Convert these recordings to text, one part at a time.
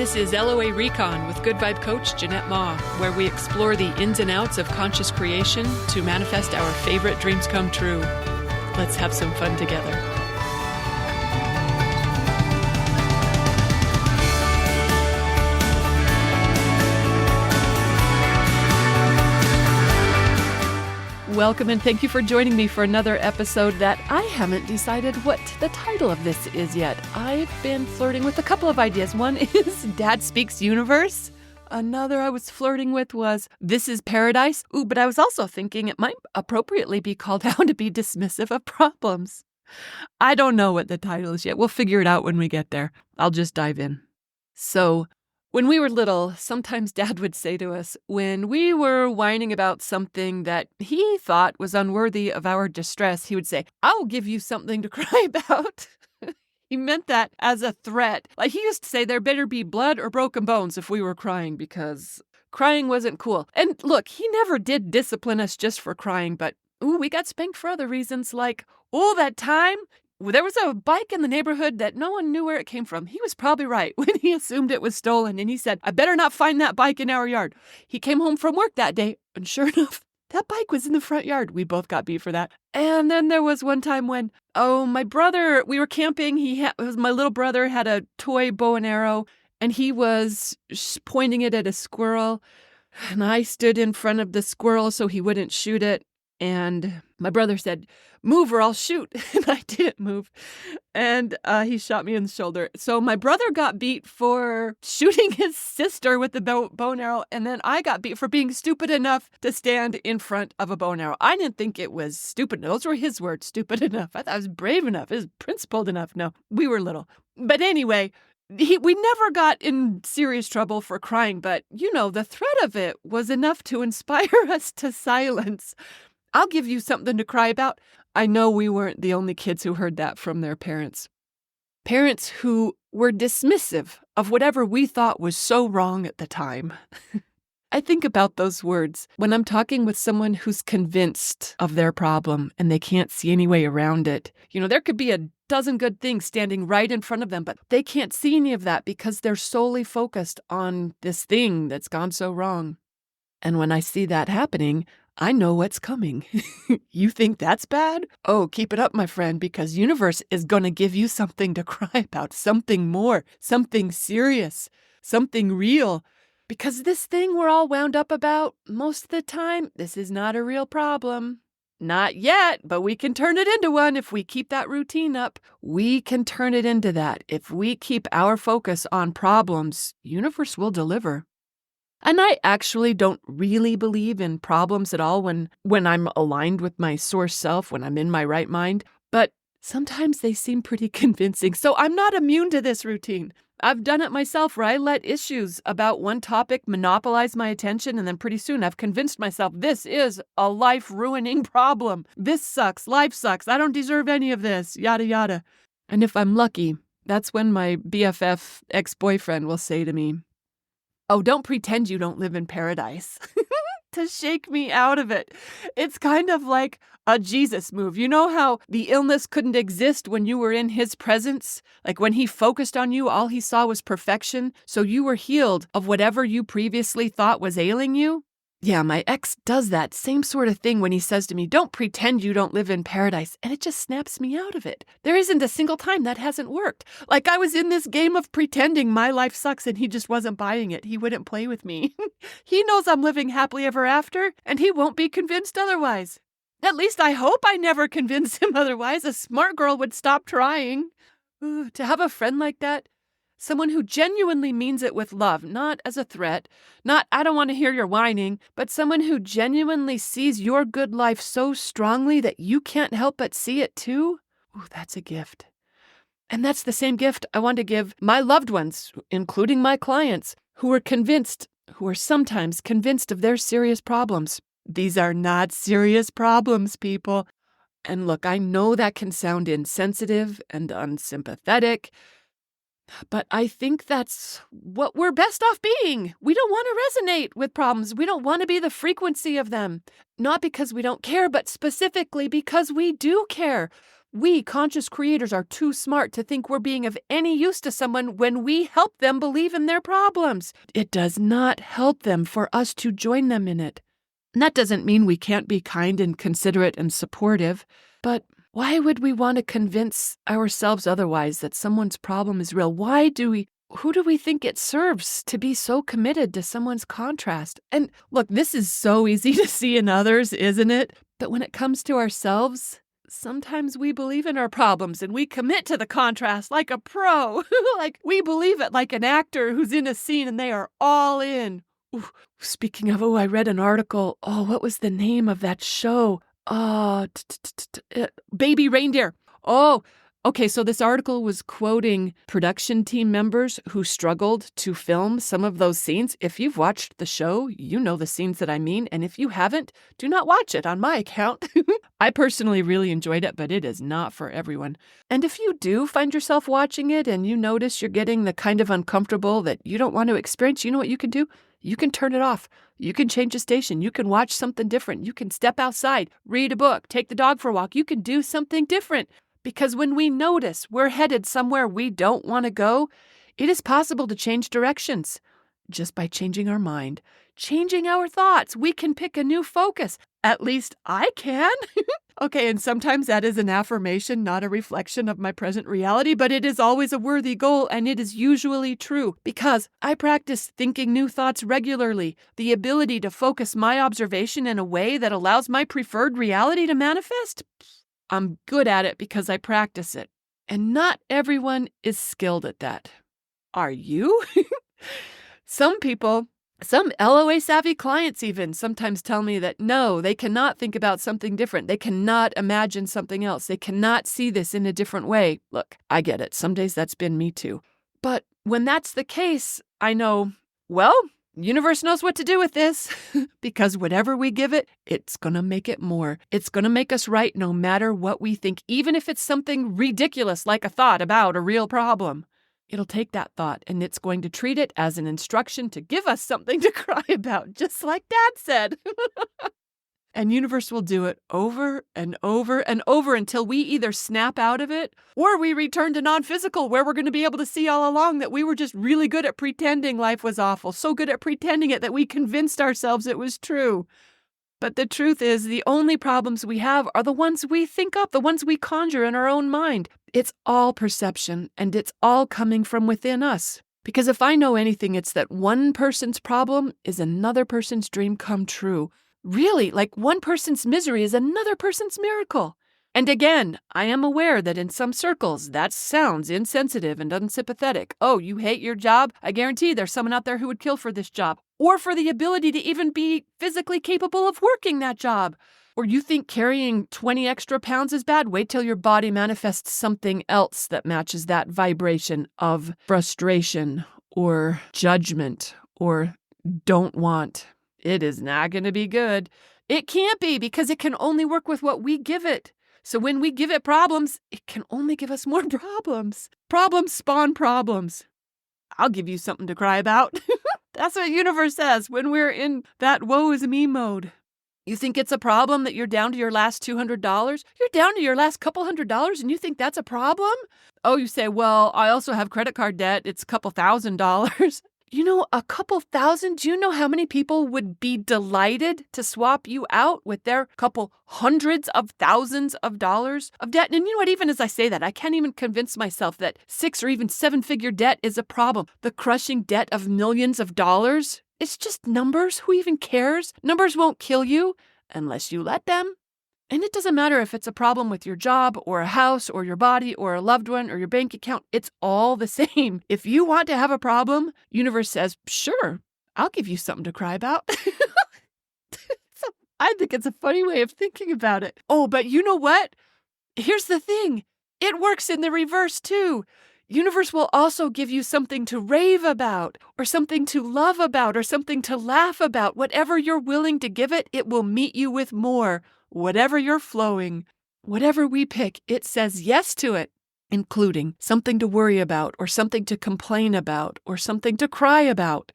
This is LOA Recon with Good Vibe Coach Jeanette Ma, where we explore the ins and outs of conscious creation to manifest our favorite dreams come true. Let's have some fun together. Welcome and thank you for joining me for another episode that I haven't decided what the title of this is yet. I've been flirting with a couple of ideas. One is Dad Speaks Universe. Another I was flirting with was This is Paradise. Ooh, but I was also thinking it might appropriately be called How to Be Dismissive of Problems. I don't know what the title is yet. We'll figure it out when we get there. I'll just dive in. So, when we were little, sometimes Dad would say to us, when we were whining about something that he thought was unworthy of our distress, he would say, I'll give you something to cry about. He meant that as a threat. Like he used to say there better be blood or broken bones if we were crying because crying wasn't cool. And look, he never did discipline us just for crying, but we got spanked for other reasons like, that time there was a bike in the neighborhood that no one knew where it came from. He was probably right when he assumed it was stolen. And he said, I better not find that bike in our yard. He came home from work that day. And sure enough, that bike was in the front yard. We both got beat for that. And then there was one time when, my brother, we were camping. My little brother had a toy bow and arrow. And he was pointing it at a squirrel. And I stood in front of the squirrel so he wouldn't shoot it. And my brother said, move or I'll shoot. And I didn't move. And he shot me in the shoulder. So my brother got beat for shooting his sister with the bow and arrow. And then I got beat for being stupid enough to stand in front of a bow and arrow. I didn't think it was stupid. Those were his words, stupid enough. I thought I was brave enough. It was principled enough. No, we were little. But anyway, we never got in serious trouble for crying. But, the threat of it was enough to inspire us to silence. I'll give you something to cry about. I know we weren't the only kids who heard that from their parents. Parents who were dismissive of whatever we thought was so wrong at the time. I think about those words when I'm talking with someone who's convinced of their problem and they can't see any way around it. There could be a dozen good things standing right in front of them, but they can't see any of that because they're solely focused on this thing that's gone so wrong. And when I see that happening, I know what's coming. You think that's bad? Oh, keep it up, my friend, because universe is going to give you something to cry about, something more, something serious, something real. Because this thing we're all wound up about, most of the time, this is not a real problem. Not yet, but we can turn it into one if we keep that routine up. We can turn it into that. If we keep our focus on problems, universe will deliver. And I actually don't really believe in problems at all when I'm aligned with my source self, when I'm in my right mind. But sometimes they seem pretty convincing. So I'm not immune to this routine. I've done it myself where I let issues about one topic monopolize my attention. And then pretty soon I've convinced myself this is a life-ruining problem. This sucks. Life sucks. I don't deserve any of this. Yada, yada. And if I'm lucky, that's when my BFF ex-boyfriend will say to me, oh, don't pretend you don't live in paradise, to shake me out of it. It's kind of like a Jesus move. You know how the illness couldn't exist when you were in his presence? Like when he focused on you, all he saw was perfection. So you were healed of whatever you previously thought was ailing you? Yeah, my ex does that same sort of thing when he says to me, don't pretend you don't live in paradise. And it just snaps me out of it. There isn't a single time that hasn't worked. Like I was in this game of pretending my life sucks and he just wasn't buying it. He wouldn't play with me. He knows I'm living happily ever after and he won't be convinced otherwise. At least I hope I never convince him otherwise. A smart girl would stop trying. To have a friend like that, someone who genuinely means it with love, not as a threat, not I don't want to hear your whining, but someone who genuinely sees your good life so strongly that you can't help but see it too. Ooh, that's a gift. And that's the same gift I want to give my loved ones, including my clients, who are sometimes convinced of their serious problems. These are not serious problems, people. And look, I know that can sound insensitive and unsympathetic, but I think that's what we're best off being. We don't want to resonate with problems. We don't want to be the frequency of them. Not because we don't care, but specifically because we do care. We, conscious creators, are too smart to think we're being of any use to someone when we help them believe in their problems. It does not help them for us to join them in it. And that doesn't mean we can't be kind and considerate and supportive, but why would we want to convince ourselves otherwise that someone's problem is real? Who do we think it serves to be so committed to someone's contrast? And look, this is so easy to see in others, isn't it? But when it comes to ourselves, sometimes we believe in our problems and we commit to the contrast like a pro. Like we believe it like an actor who's in a scene and they are all in. Ooh, speaking of, I read an article. What was the name of that show? Baby Reindeer. Okay, so this article was quoting production team members who struggled to film some of those scenes. If you've watched the show, you know the scenes that I mean, and if you haven't, do not watch it on my account. I personally really enjoyed it, but it is not for everyone. And if you do find yourself watching it and you notice you're getting the kind of uncomfortable that you don't want to experience, you know what you can do? You can turn it off. You can change the station. You can watch something different. You can step outside, read a book, take the dog for a walk. You can do something different. Because when we notice we're headed somewhere we don't want to go, it is possible to change directions. Just by changing our mind, changing our thoughts, we can pick a new focus. At least I can. Okay, and sometimes that is an affirmation, not a reflection of my present reality, but it is always a worthy goal, and it is usually true because I practice thinking new thoughts regularly. The ability to focus my observation in a way that allows my preferred reality to manifest, I'm good at it because I practice it. And not everyone is skilled at that. Are you? Some LOA savvy clients even sometimes tell me that no, they cannot think about something different. They cannot imagine something else. They cannot see this in a different way. Look, I get it. Some days that's been me too. But when that's the case, I know, well, universe knows what to do with this because whatever we give it, it's going to make it more. It's going to make us right no matter what we think, even if it's something ridiculous like a thought about a real problem. It'll take that thought and it's going to treat it as an instruction to give us something to cry about, just like Dad said. And universe will do it over and over and over until we either snap out of it or we return to non-physical where we're going to be able to see all along that we were just really good at pretending life was awful, so good at pretending it that we convinced ourselves it was true. But the truth is, the only problems we have are the ones we think up, the ones we conjure in our own mind. It's all perception, and it's all coming from within us. Because if I know anything, it's that one person's problem is another person's dream come true. Really, like one person's misery is another person's miracle. And again, I am aware that in some circles, that sounds insensitive and unsympathetic. Oh, you hate your job? I guarantee there's someone out there who would kill for this job. Or for the ability to even be physically capable of working that job. Or you think carrying 20 extra pounds is bad? Wait till your body manifests something else that matches that vibration of frustration or judgment or don't want. It is not going to be good. It can't be because it can only work with what we give it. So when we give it problems, it can only give us more problems. Problems spawn problems. I'll give you something to cry about. That's what universe says when we're in that woe is me mode. You think it's a problem that you're down to your last $200? You're down to your last couple $100 and you think that's a problem? Oh, you say, well, I also have credit card debt. It's a couple $1,000s. You know, a couple thousand, do you know how many people would be delighted to swap you out with their couple hundreds of thousands of dollars of debt? And you know what, even as I say that, I can't even convince myself that 6 or even 7-figure debt is a problem. The crushing debt of millions of dollars, it's just numbers. Who even cares? Numbers won't kill you unless you let them. And it doesn't matter if it's a problem with your job or a house or your body or a loved one or your bank account. It's all the same. If you want to have a problem, universe says, sure, I'll give you something to cry about. I think it's a funny way of thinking about it. Oh, but you know what? Here's the thing. It works in the reverse too. Universe will also give you something to rave about or something to love about or something to laugh about. Whatever you're willing to give it, it will meet you with more. Whatever you're flowing, whatever we pick, it says yes to it, including something to worry about or something to complain about or something to cry about.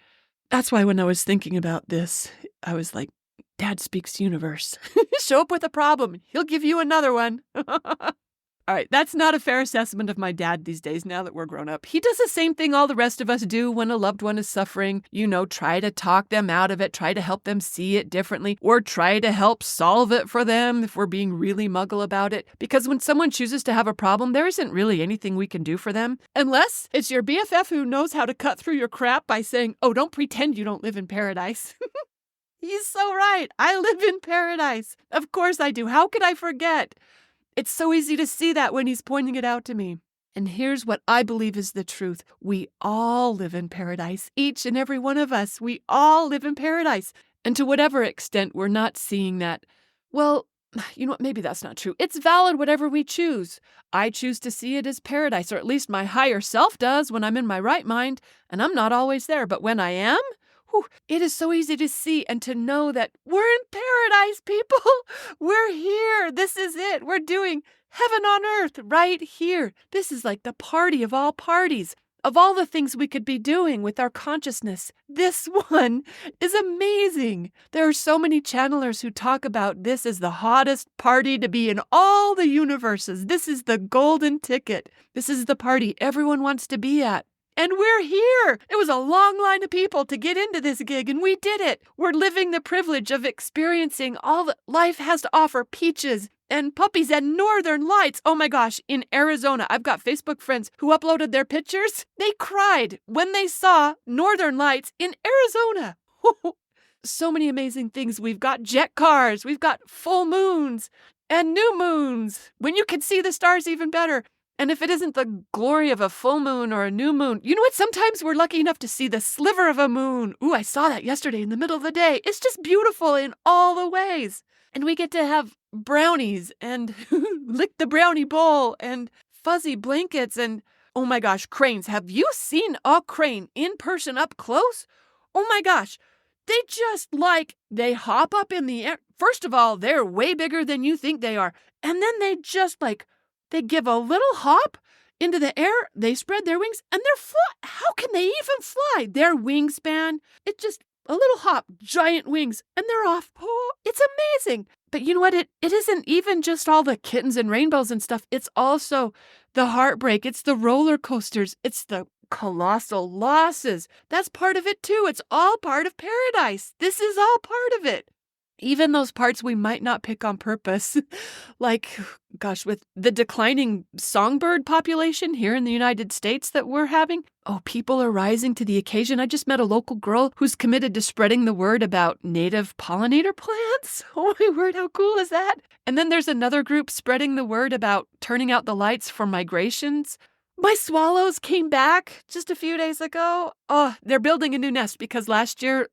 That's why when I was thinking about this, I was like, Dad speaks universe. Show up with a problem. He'll give you another one. All right, that's not a fair assessment of my dad these days now that we're grown up. He does the same thing all the rest of us do when a loved one is suffering. Try to talk them out of it, try to help them see it differently, or try to help solve it for them if we're being really muggle about it. Because when someone chooses to have a problem, there isn't really anything we can do for them. Unless it's your BFF who knows how to cut through your crap by saying, oh, don't pretend you don't live in paradise. He's so right. I live in paradise. Of course I do. How could I forget? It's so easy to see that when he's pointing it out to me. And here's what I believe is the truth. We all live in paradise. Each and every one of us. We all live in paradise. And to whatever extent we're not seeing that, well, you know what? Maybe that's not true. It's valid whatever we choose. I choose to see it as paradise, or at least my higher self does when I'm in my right mind, and I'm not always there. But when I am, it is so easy to see and to know that we're in paradise, people. We're here. This is it. We're doing heaven on earth right here. This is like the party of all parties. Of all the things we could be doing with our consciousness, this one is amazing. There are so many channelers who talk about this as the hottest party to be in all the universes. This is the golden ticket. This is the party everyone wants to be at. And we're here. It was a long line of people to get into this gig, and we did it. We're living the privilege of experiencing all that life has to offer, peaches and puppies and northern lights. Oh my gosh, in Arizona, I've got Facebook friends who uploaded their pictures. They cried when they saw northern lights in Arizona. So many amazing things. We've got jet cars. We've got full moons and new moons when you can see the stars even better. And if it isn't the glory of a full moon or a new moon, you know what? Sometimes we're lucky enough to see the sliver of a moon. Ooh, I saw that yesterday in the middle of the day. It's just beautiful in all the ways. And we get to have brownies and lick the brownie bowl and fuzzy blankets and, oh my gosh, cranes. Have you seen a crane in person up close? Oh my gosh. They hop up in the air. First of all, they're way bigger than you think they are. And then they give a little hop into the air, they spread their wings, and they're fly. How can they even fly? Their wingspan, it's just a little hop, giant wings, and they're off. Oh, it's amazing. But you know what? It isn't even just all the kittens and rainbows and stuff. It's also the heartbreak. It's the roller coasters. It's the colossal losses. That's part of it too. It's all part of paradise. This is all part of it. Even those parts we might not pick on purpose, like, gosh, with the declining songbird population here in the United States that we're having, people are rising to the occasion. I just met a local girl who's committed to spreading the word about native pollinator plants. Oh my word, how cool is that? And then there's another group spreading the word about turning out the lights for migrations. My swallows came back just a few days ago. Oh, they're building a new nest because last year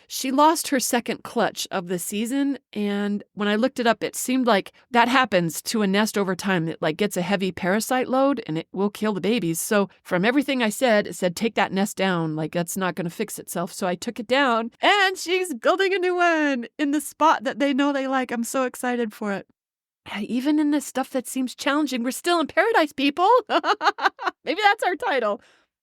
she lost her second clutch of the season. And when I looked it up, it seemed like that happens to a nest over time. It gets a heavy parasite load and it will kill the babies. So from everything I said, it said, take that nest down. That's not going to fix itself. So I took it down and she's building a new one in the spot that they know they like. I'm so excited for it. Even in this stuff that seems challenging, we're still in paradise, people. Maybe that's our title.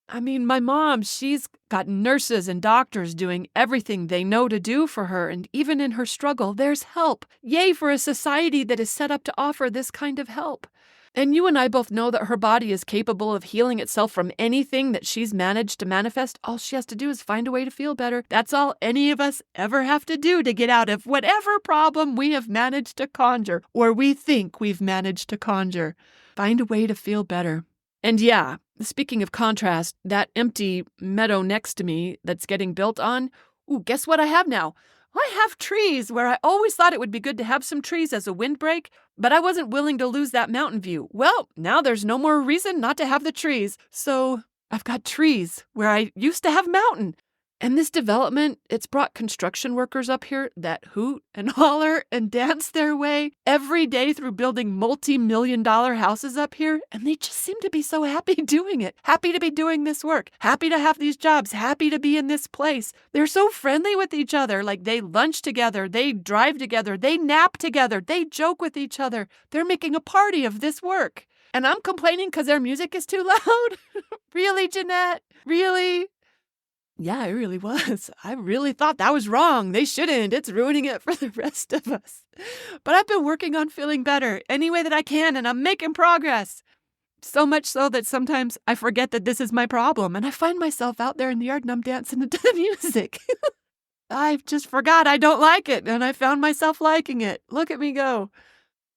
I mean, my mom, she's got nurses and doctors doing everything they know to do for her. And even in her struggle, there's help. Yay for a society that is set up to offer this kind of help. And you and I both know that her body is capable of healing itself from anything that she's managed to manifest. All she has to do is find a way to feel better. That's all any of us ever have to do to get out of whatever problem we have managed to conjure, or we think we've managed to conjure. Find a way to feel better. And yeah, speaking of contrast, that empty meadow next to me that's getting built on, guess what I have now? I have trees where I always thought it would be good to have some trees as a windbreak, but I wasn't willing to lose that mountain view. Well, now there's no more reason not to have the trees. So I've got trees where I used to have mountain. And this development, it's brought construction workers up here that hoot and holler and dance their way every day through building multi-million-dollar houses up here. And they just seem to be so happy doing it, happy to be doing this work, happy to have these jobs, happy to be in this place. They're so friendly with each other. They lunch together, they drive together, they nap together, they joke with each other. They're making a party of this work. And I'm complaining because their music is too loud? Really, Jeanette? Really? Yeah, it really was. I really thought that was wrong. They shouldn't. It's ruining it for the rest of us. But I've been working on feeling better any way that I can, and I'm making progress. So much so that sometimes I forget that this is my problem, and I find myself out there in the yard and I'm dancing to the music. I just forgot I don't like it, and I found myself liking it. Look at me go.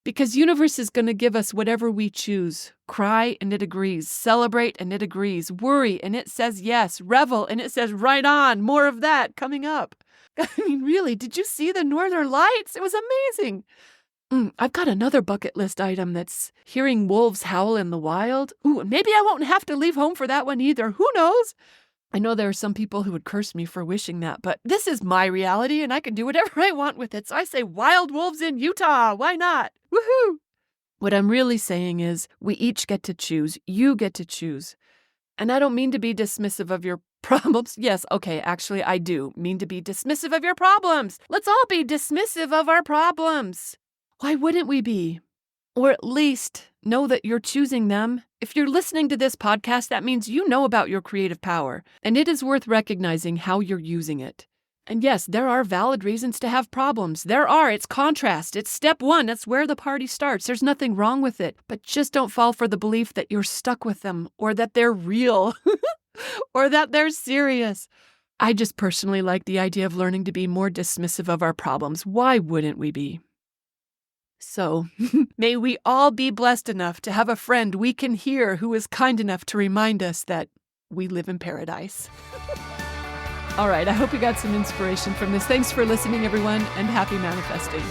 Because universe is going to give us whatever we choose. Cry and it agrees. Celebrate and it agrees. Worry and it says yes. Revel and it says right on. More of that coming up. I mean, really, did you see the Northern Lights? It was amazing. I've got another bucket list item that's hearing wolves howl in the wild. Ooh, maybe I won't have to leave home for that one either. Who knows? I know there are some people who would curse me for wishing that, but this is my reality and I can do whatever I want with it. So I say wild wolves in Utah. Why not? Woohoo! What I'm really saying is we each get to choose. You get to choose. And I don't mean to be dismissive of your problems. Yes, okay, actually I do mean to be dismissive of your problems. Let's all be dismissive of our problems. Why wouldn't we be? Or at least know that you're choosing them. If you're listening to this podcast, that means you know about your creative power, and it is worth recognizing how you're using it. And yes, there are valid reasons to have problems. There are. It's contrast. It's step one. That's where the party starts. There's nothing wrong with it. But just don't fall for the belief that you're stuck with them, or that they're real, or that they're serious. I just personally like the idea of learning to be more dismissive of our problems. Why wouldn't we be? So, may we all be blessed enough to have a friend we can hear who is kind enough to remind us that we live in paradise. All right, I hope you got some inspiration from this. Thanks for listening, everyone, and happy manifesting.